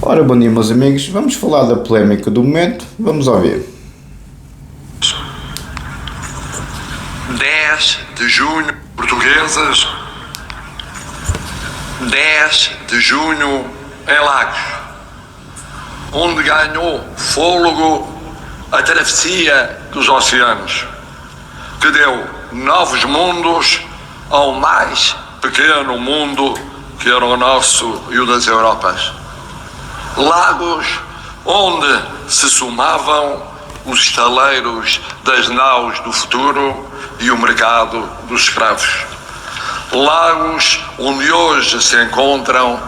Ora, bom dia, meus amigos. Vamos falar da polémica do momento. Vamos ouvir. 10 de junho, portuguesas. 10 de junho em Lagos, onde ganhou fôlego a travessia dos oceanos, que deu novos mundos ao mais pequeno mundo que era o nosso e o das Europas. Lagos onde se somavam os estaleiros das naus do futuro e o mercado dos escravos. Lagos onde hoje se encontram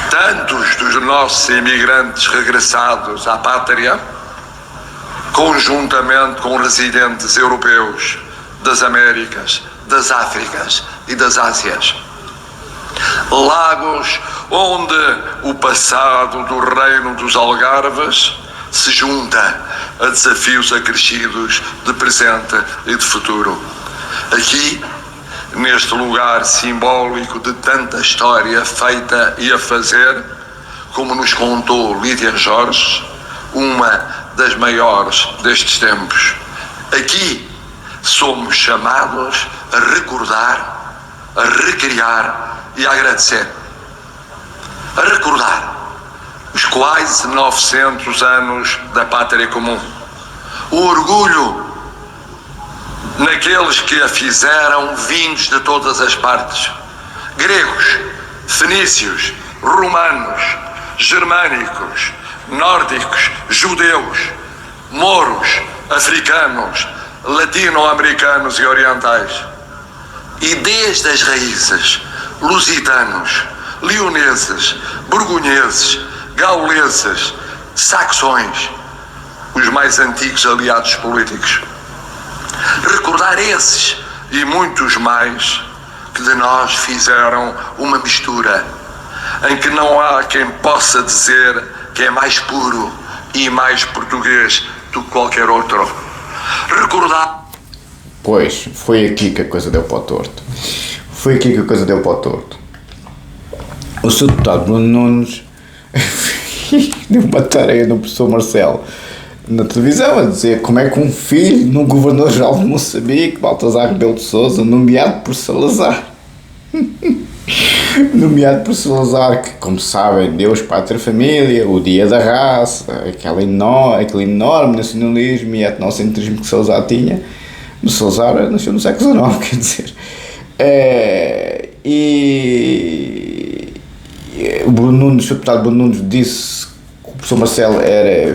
tantos dos nossos imigrantes regressados à pátria, conjuntamente com residentes europeus das Américas, das Áfricas e das Ásias. Lagos onde o passado do reino dos Algarves se junta a desafios acrescidos de presente e de futuro. Aqui, neste lugar simbólico de tanta história feita e a fazer, como nos contou Lídia Jorge, uma das maiores destes tempos. Aqui somos chamados a recordar, a recriar e a agradecer. A recordar os quase 900 anos da pátria comum. O orgulho naqueles que a fizeram vindos de todas as partes. Gregos, fenícios, romanos, germânicos, nórdicos, judeus, mouros, africanos, latino-americanos e orientais. E desde as raízes, lusitanos, leoneses, borgonheses, gauleses, saxões, os mais antigos aliados políticos. Recordar esses e muitos mais que de nós fizeram uma mistura em que não há quem possa dizer que é mais puro e mais português do que qualquer outro. Recordar... Pois, foi aqui que a coisa deu para o torto. Foi aqui que a coisa deu para o torto. O Sr. Deputado Bruno Nunes deu uma tarefa no professor Marcelo na televisão a dizer como é que um filho no governador-geral de Moçambique, Baltazar Rebelo de Sousa, nomeado por Salazar, que, como sabem, Deus, Pátria, Família, o Dia da Raça, aquele enorme nacionalismo e etnocentrismo que Salazar tinha. O Salazar nasceu no século XIX, quer dizer. O Bruno Nunes, o deputado Bruno Nunes, disse que o professor Marcelo é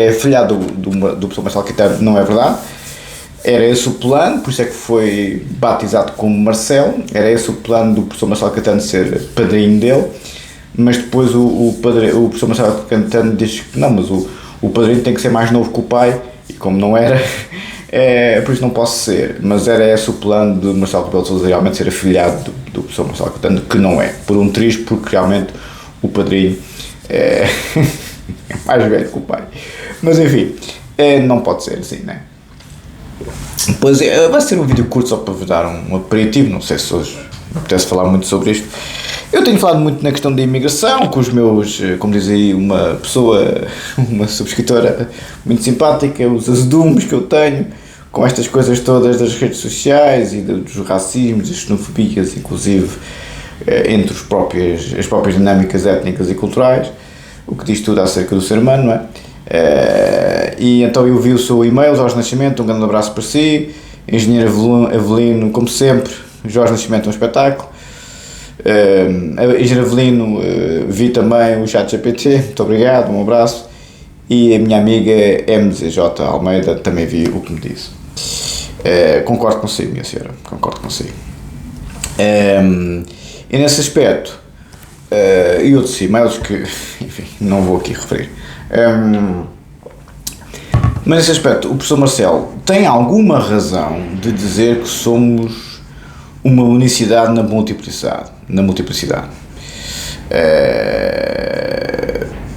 afilhado do professor Marcelo Caetano. Não é verdade. Era esse o plano, por isso é que foi batizado como Marcelo. Era esse o plano do professor Marcelo Caetano ser padrinho dele, mas depois o professor Marcelo Caetano diz que não, mas o padrinho tem que ser mais novo que o pai, e como não era, por isso não posso ser. Mas era esse o plano de Marcelo Rebelo de Sousa, realmente ser afilhado do professor Marcelo Caetano, que não é, por um triz, porque realmente o padrinho é mais velho que o pai. Mas enfim, não pode ser assim, né? Pois vai ser um vídeo curto só para vos dar um aperitivo. Não sei se hoje me apetece falar muito sobre isto. Eu tenho falado muito na questão da imigração com os meus, como diz aí uma subscritora muito simpática, os azedumes que eu tenho com estas coisas todas das redes sociais e dos racismos, das xenofobias, inclusive entre as próprias dinâmicas étnicas e culturais, o que diz tudo acerca do ser humano, não é? E então eu vi o seu e-mail, Jorge Nascimento, um grande abraço para si. Engenheiro Avelino, como sempre, Jorge Nascimento, um espetáculo. Engenheiro Avelino, vi também o ChatGPT, muito obrigado, um abraço. E a minha amiga MZJ Almeida também vi o que me disse. Concordo consigo, minha senhora, concordo consigo. E nesse aspecto, e outros e-mails que, enfim, não vou aqui referir. Mas nesse aspecto, o professor Marcelo tem alguma razão de dizer que somos uma unicidade na multiplicidade.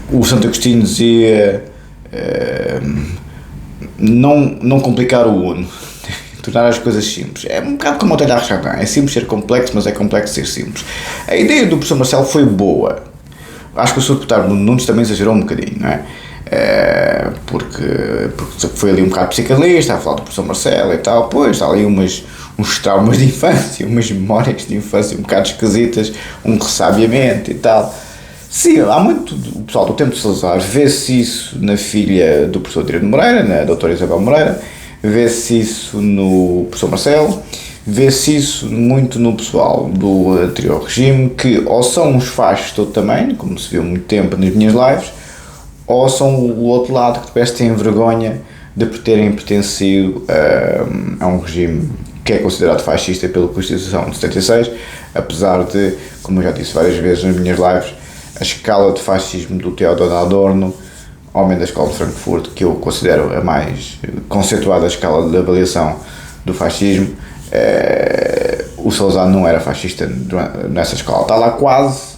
O Santo Agostinho dizia não complicar o uno, tornar as coisas simples. É um bocado como o Teilhard de Chardin, é simples ser complexo, mas é complexo ser simples. A ideia do professor Marcelo foi boa, acho que o Sr. Deputado Nunes também exagerou um bocadinho, não é? Porque foi ali um bocado psicanalista, a falar do professor Marcelo e tal, pois, está ali uns traumas de infância, umas memórias de infância um bocado esquisitas, um ressabiamento e tal. Sim, há muito, o pessoal do tempo de Salazar vê-se isso na filha do professor Adriano Moreira, na doutora Isabel Moreira, vê-se isso no professor Marcelo, vê-se isso muito no pessoal do anterior regime, que ou são os fachos de todo tamanho, como se viu há muito tempo nas minhas lives, ou são o outro lado que parece que têm vergonha de terem pertencido a um regime que é considerado fascista pela Constituição de 76, apesar de, como eu já disse várias vezes nas minhas lives, a escala de fascismo do Theodor Adorno, homem da escola de Frankfurt, que eu considero a mais conceituada escala de avaliação do fascismo, o Salazar não era fascista nessa escala. Está lá quase.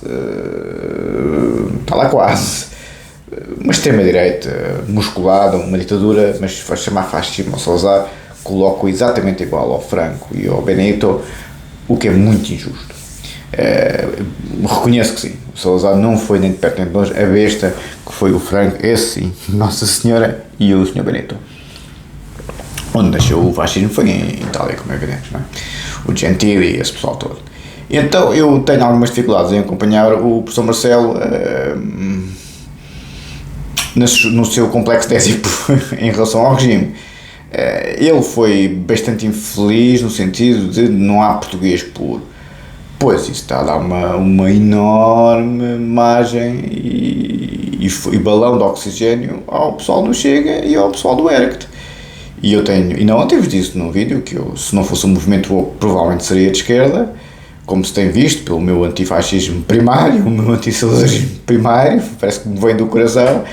Uma extrema-direita musculada, uma ditadura, mas vai chamar fascismo ao Salazar, coloco exatamente igual ao Franco e ao Benito, o que é muito injusto. Reconheço que sim, o Salazar não foi nem de perto nem de longe a besta que foi o Franco, esse sim, Nossa Senhora e o Sr. Benito. Onde nasceu o fascismo foi em Itália, como é evidente, não é? O Gentili e esse pessoal todo. Então eu tenho algumas dificuldades em acompanhar o professor Marcelo no seu complexo désipo em relação ao regime. Ele foi bastante infeliz no sentido de não há português puro. Pois, isso está a dar uma enorme margem e balão de oxigênio ao pessoal do Chega e ao pessoal do ERECT. E eu tenho, e não ontem vos disse no vídeo que eu, se não fosse um movimento woke, provavelmente seria de esquerda, como se tem visto pelo meu antifascismo primário, o meu antissalazarismo primário, parece que me vem do coração.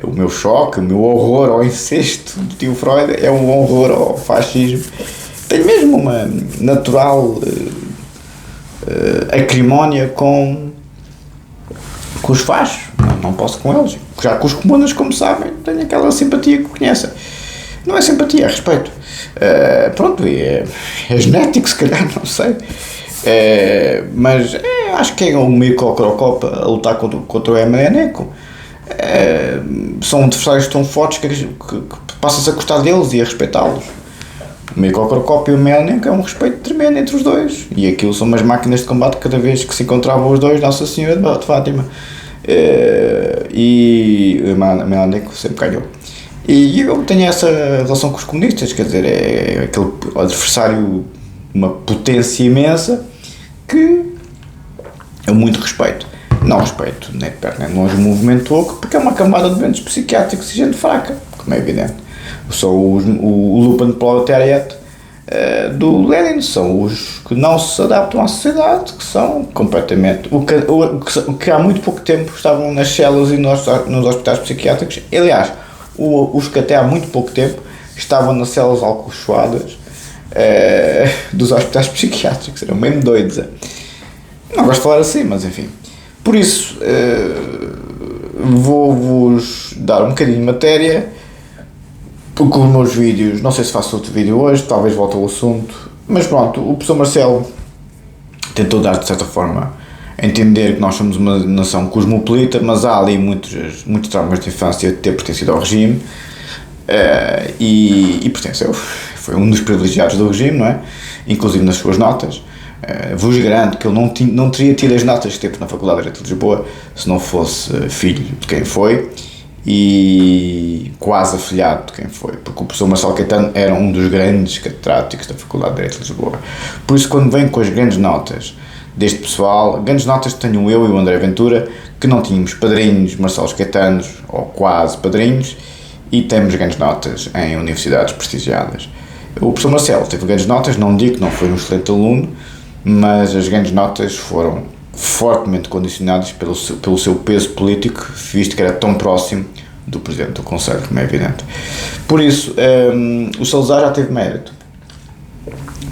O meu choque, o meu horror ao incesto do tio Freud é um horror ao fascismo. Tenho mesmo uma natural acrimónia com os fachos. Não posso com eles. Já com os comunas, como sabem, tenho aquela simpatia que conhecem. Não é simpatia, é respeito. Pronto, é genético, se calhar, não sei. Mas acho que é um meio copa a lutar contra o Emelianeco. São adversários tão fortes que passas a gostar deles e a respeitá-los. O meio Cocorocop e o Melnik é um respeito tremendo entre os dois, e aquilo são umas máquinas de combate cada vez que se encontravam os dois, Nossa Senhora de Fátima. E o Melnik sempre ganhou. E eu tenho essa relação com os comunistas, quer dizer, é aquele adversário, uma potência imensa que eu muito respeito. Não respeito nem de perto nem de longe o movimento woke, porque é uma camada de doentes psiquiátricos e gente fraca, como é evidente. São o Lupen Proletariat do Lenin, são os que não se adaptam à sociedade, que são completamente. O que há muito pouco tempo estavam nas celas e nos hospitais psiquiátricos. Aliás, os que até há muito pouco tempo estavam nas celas alcochoadas dos hospitais psiquiátricos, eram mesmo doidos. Não gosto de falar assim, mas enfim. Por isso, vou-vos dar um bocadinho de matéria, porque os meus vídeos, não sei se faço outro vídeo hoje, talvez volte ao assunto, mas pronto, o professor Marcelo tentou dar, de certa forma, a entender que nós somos uma nação cosmopolita, mas há ali muitos traumas de infância de ter pertencido ao regime, e pertenceu, foi um dos privilegiados do regime, não é? Inclusive nas suas notas. Vos garanto que ele não teria tido as notas que teve na Faculdade de Direito de Lisboa se não fosse filho de quem foi e quase afilhado de quem foi, porque o professor Marcelo Caetano era um dos grandes catedráticos da Faculdade de Direito de Lisboa. Por isso, quando vem com as grandes notas deste pessoal, grandes notas que tenho eu e o André Ventura, que não tínhamos padrinhos Marcelos Caetanos, ou quase padrinhos, e temos grandes notas em universidades prestigiadas. O professor Marcelo teve grandes notas, não digo que não foi um excelente aluno, mas as grandes notas foram fortemente condicionadas pelo seu peso político, visto que era tão próximo do Presidente do Conselho, como é evidente. Por isso, o Salazar já teve mérito,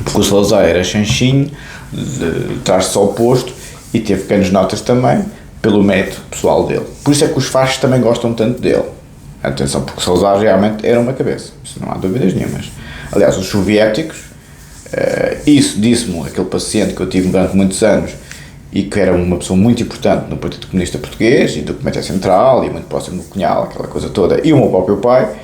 porque o Salazar era chanchinho, de trás-se ao posto, e teve grandes notas também, pelo mérito pessoal dele. Por isso é que os fachos também gostam tanto dele. Atenção, porque o Salazar realmente era uma cabeça, isso não há dúvidas nenhumas. Aliás, os soviéticos, isso disse-me aquele paciente que eu tive durante muitos anos e que era uma pessoa muito importante no Partido Comunista Português e do Comitê Central e muito próximo do Cunhal, aquela coisa toda, e o meu próprio pai.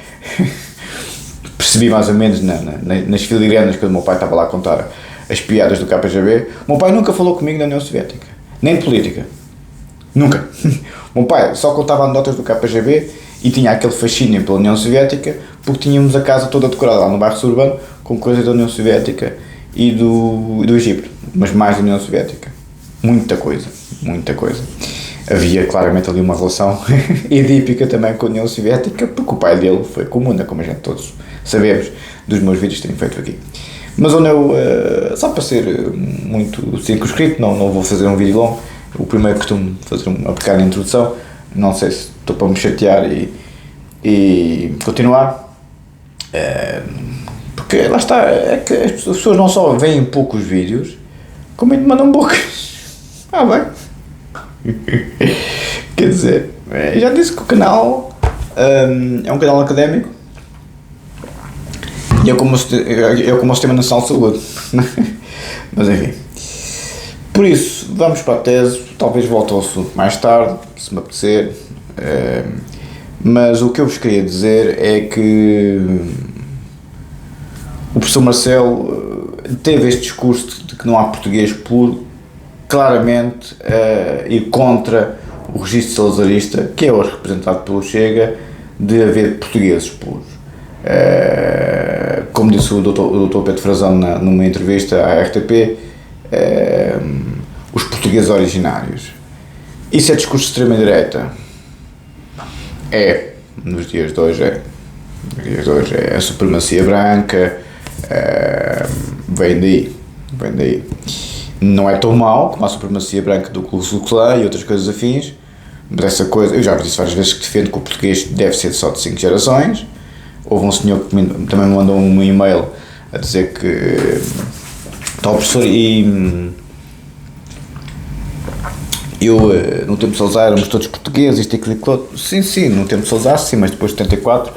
Percebi mais ou menos nas filigranas quando o meu pai estava lá a contar as piadas do KGB. O meu pai nunca falou comigo na União Soviética, nem de política, nunca. O meu pai só contava anedotas do KGB e tinha aquele fascínio pela União Soviética porque tínhamos a casa toda decorada lá no bairro suburbano com coisas da União Soviética e do Egito, mas mais da União Soviética. Muita coisa. Havia claramente ali uma relação edípica também com a União Soviética, porque o pai dele foi comuna, como a gente todos sabemos, dos meus vídeos que tenho feito aqui. Mas onde eu, só para ser muito circunscrito, não vou fazer um vídeo longo, o primeiro costumo fazer uma pequena introdução, não sei se estou para me chatear e continuar, porque lá está, é que as pessoas não só veem poucos vídeos, como ainda mandam bocas. Bem. Quer dizer, já disse que o canal é um canal académico e é como o Sistema Nacional de Saúde. Mas enfim. Por isso, vamos para a tese, talvez volte ao assunto mais tarde, se me apetecer. Mas o que eu vos queria dizer é que o professor Marcelo teve este discurso de que não há português puro, claramente ir contra o registro salazarista, que é hoje representado pelo Chega, de haver portugueses puros. Como disse o Dr. Pedro Frazão numa entrevista à RTP, os portugueses originários. Isso é discurso de extrema-direita? Nos dias de hoje é a supremacia branca, vem daí. Não é tão mau como a supremacia branca do Ku Klux Klan e outras coisas afins, mas essa coisa, eu já disse várias vezes que defendo que o português deve ser só de 5 gerações. Houve um senhor que também me mandou um e-mail a dizer que tal professor e eu no tempo de Salazar éramos todos portugueses, isto e aquilo. Sim, no tempo de Salazar sim, mas depois de 74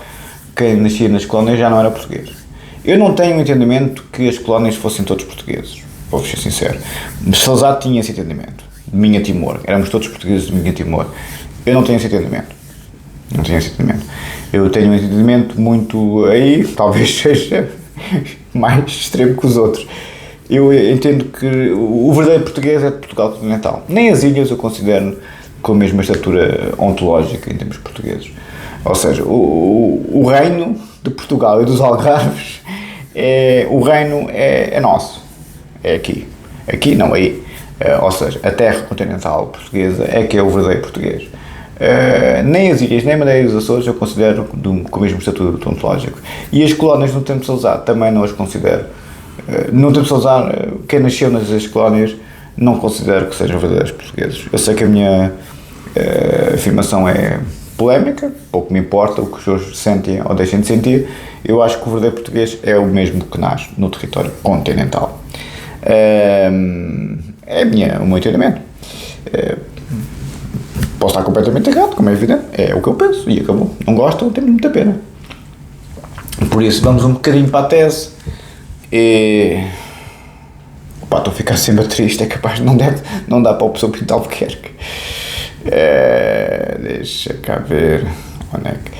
quem nascia nas colónias já não era português. Eu não tenho o entendimento que as colónias fossem todos portugueses. Vou ser sincero, Salazar tinha esse entendimento, de Minha Timor, éramos todos portugueses de Minha Timor. Eu não tenho esse entendimento, eu tenho um entendimento muito aí, talvez seja mais extremo que os outros. Eu entendo que o verdadeiro português é de Portugal continental, nem as ilhas eu considero com a mesma estatura ontológica em termos portugueses, ou seja, o reino de Portugal e dos Algarves, o reino é nosso. É aqui não aí, ou seja, a terra continental portuguesa é que é o verdadeiro português. Nem as ilhas, nem a Madeira e os Açores eu considero com o mesmo estatuto ontológico. E as colónias no tempo de Salazar também não as considero. No tempo de Salazar, quem nasceu nas colónias não considero que sejam verdadeiros portugueses. Eu sei que a minha afirmação é polémica, pouco me importa o que os senhores sentem ou deixem de sentir. Eu acho que o verdadeiro português é o mesmo que nasce no território continental. É o meu entendimento. Posso estar completamente errado, como é evidente, é o que eu penso e acabou. Não gostam, tem muita pena. Por isso, vamos um bocadinho para a tese. Estou a ficar sempre triste, é capaz, não dá para o professor Pinto Albuquerque. Deixa cá ver onde é que.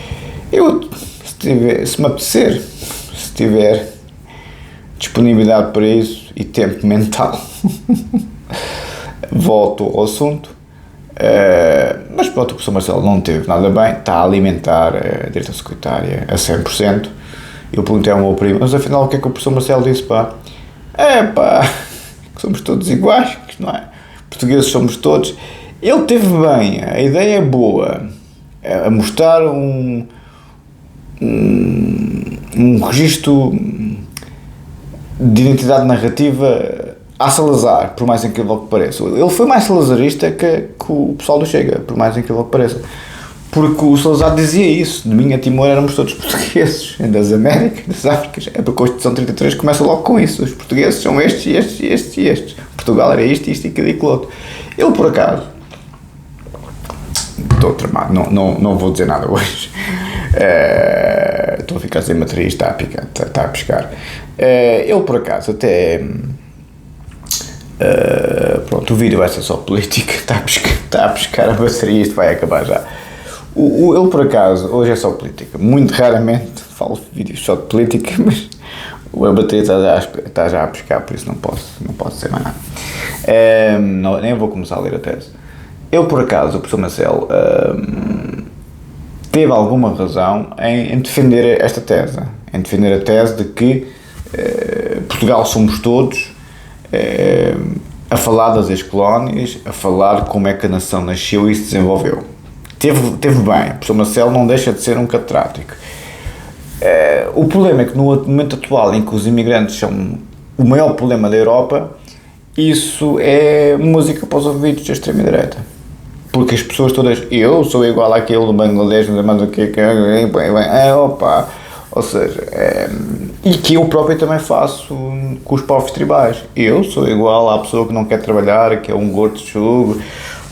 Se me apetecer, se tiver disponibilidade para isso e tempo mental, volto ao assunto. Mas pronto, o professor Marcelo não teve nada bem, está a alimentar a direita secretária a 100%. Eu perguntei ao meu primo, mas afinal o que é que o professor Marcelo disse? Que somos todos iguais, que não é? Portugueses somos todos. Ele teve bem, a ideia é boa, a mostrar um registro de identidade narrativa a Salazar, por mais incrível que pareça. Ele foi mais salazarista que o pessoal do Chega, por mais incrível que pareça. Porque o Salazar dizia isso, de Minha Timor éramos todos portugueses, das Américas, das Áfricas. A Constituição 33 começa logo com isso, os portugueses são estes. Portugal era isto e aquilo outro. Ele, por acaso, estou tramado, não vou dizer nada hoje. Estou a ficar sem matriz, está a piscar. Ele, por acaso, até Pronto, o vídeo vai ser só política, está a pescar a bateria, isto vai acabar já. Ele, por acaso, hoje é só política. Muito raramente falo vídeos só de política, mas a bateria está já a pescar, por isso não posso dizer mais nada. Nem vou começar a ler a tese. Ele, por acaso, o professor Marcelo, teve alguma razão em defender esta tese. Em defender a tese de que Portugal somos todos, a falar das ex-colónias, a falar como é que a nação nasceu e se desenvolveu. Teve bem, o professor Marcelo não deixa de ser um catedrático. O problema é que no momento atual em que os imigrantes são o maior problema da Europa, isso é música para os ouvidos da extrema-direita. Porque as pessoas todas, eu sou igual àquele do Bangladesh, não sei mais o que, opa, ou seja, e que eu próprio também faço com os povos tribais. Eu sou igual à pessoa que não quer trabalhar, que é um gordo de chugo,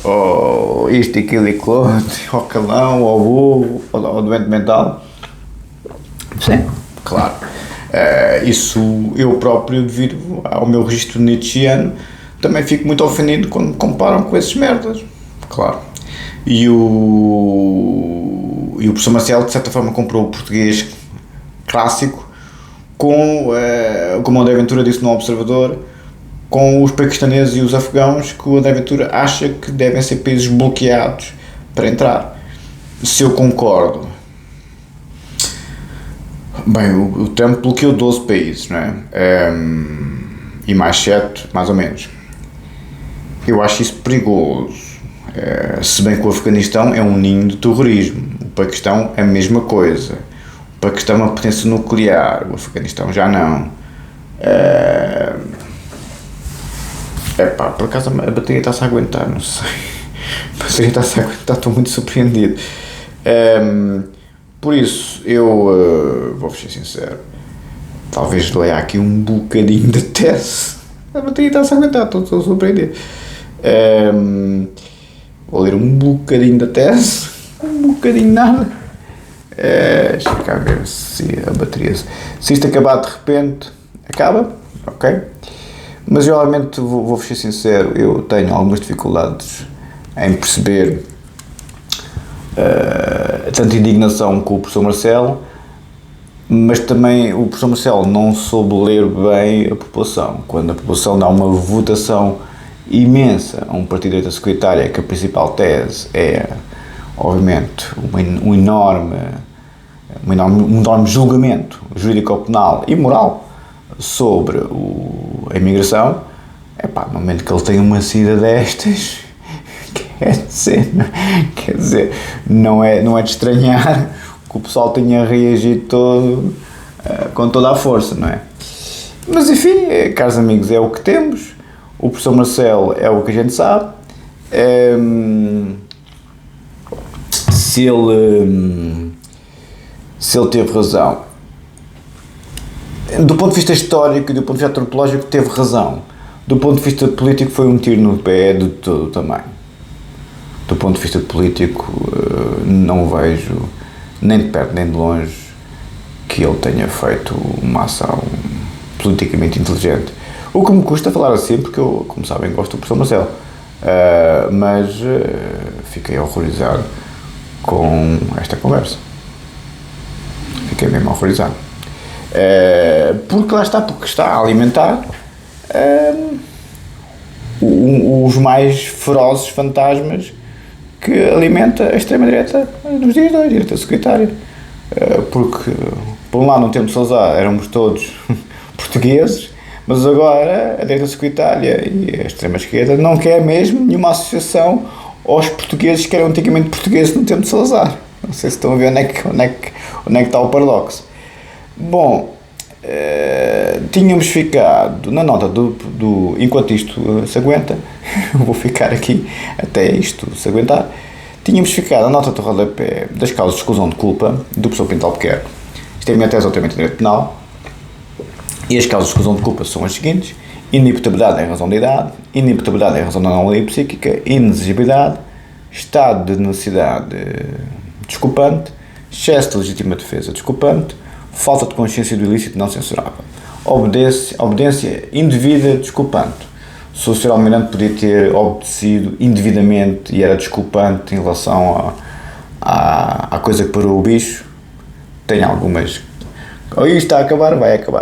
ou isto, aquilo e aquilo, ou calão, ou burro, ou doente mental. Sim, claro. Isso eu próprio, devido ao meu registro nietzscheano, também fico muito ofendido quando me comparam com esses merdas. Claro. E o professor Marcelo, de certa forma, comprou o português clássico com, como o André Ventura disse no Observador, com os paquistaneses e os afegãos, que o André Ventura acha que devem ser países bloqueados para entrar. Se eu concordo. Bem, o Trump bloqueou 12 países, não é? E mais 7, mais ou menos. Eu acho isso perigoso. Se bem que o Afeganistão é um ninho de terrorismo. O Paquistão é a mesma coisa. O Paquistão é uma potência nuclear. O Afeganistão já não. Por acaso a bateria está-se a aguentar, não sei. A bateria está-se a aguentar, estou muito surpreendido. Por isso, eu vou ser sincero, talvez leia aqui um bocadinho de tese. A bateria está-se a aguentar, estou surpreendido. Vou ler um bocadinho da tese, um bocadinho nada. Deixa cá ver se a bateria... Se isto acabar de repente, acaba, ok? Mas eu realmente vou ser sincero, eu tenho algumas dificuldades em perceber tanta indignação com o professor Marcelo, mas também o professor Marcelo não soube ler bem a população. Quando a população dá uma votação imensa a um partido de direita securitária, que a principal tese é, obviamente, um enorme julgamento jurídico-penal e moral sobre a imigração, no momento que ele tem uma saída destas, quer dizer, não é de estranhar que o pessoal tenha reagido todo, com toda a força, não é? Mas enfim, caros amigos, é o que temos. O professor Marcelo é o que a gente sabe. Se ele teve razão, do ponto de vista histórico e do ponto de vista antropológico, teve razão. Do ponto de vista político, foi um tiro no pé de todo o tamanho. Do ponto de vista político, não vejo, nem de perto nem de longe, que ele tenha feito uma ação politicamente inteligente. O que me custa falar assim, porque eu, como sabem, gosto do professor Marcelo, mas fiquei horrorizado com esta conversa. Fiquei mesmo horrorizado. Porque lá está, porque está a alimentar os mais ferozes fantasmas que alimenta a extrema-direita dos dias de hoje, a direita securitária. Porque, por um lado, no tempo de Salazar éramos todos portugueses, mas agora a direita securitária e a extrema-esquerda não quer mesmo nenhuma associação aos portugueses que eram antigamente portugueses no tempo de Salazar. Não sei se estão a ver onde é que está o paradoxo. Bom, tínhamos ficado na nota do enquanto isto se aguenta, vou ficar aqui até isto se aguentar, tínhamos ficado a nota de rodapé das causas de exclusão de culpa do professor Pinto Albuquerque. Isto é a minha tese altamente direito penal, e as causas de exclusão de culpa são as seguintes: inimputabilidade em razão da idade, inimputabilidade em razão da anomalia psíquica, inexigibilidade, estado de necessidade desculpante, excesso de legítima defesa desculpante, falta de consciência do ilícito não censurável, obediência indevida desculpante, se o Sr. Almirante podia ter obedecido indevidamente e era desculpante em relação à coisa que parou o bicho, tenho algumas. Ou isto está a acabar, vai acabar.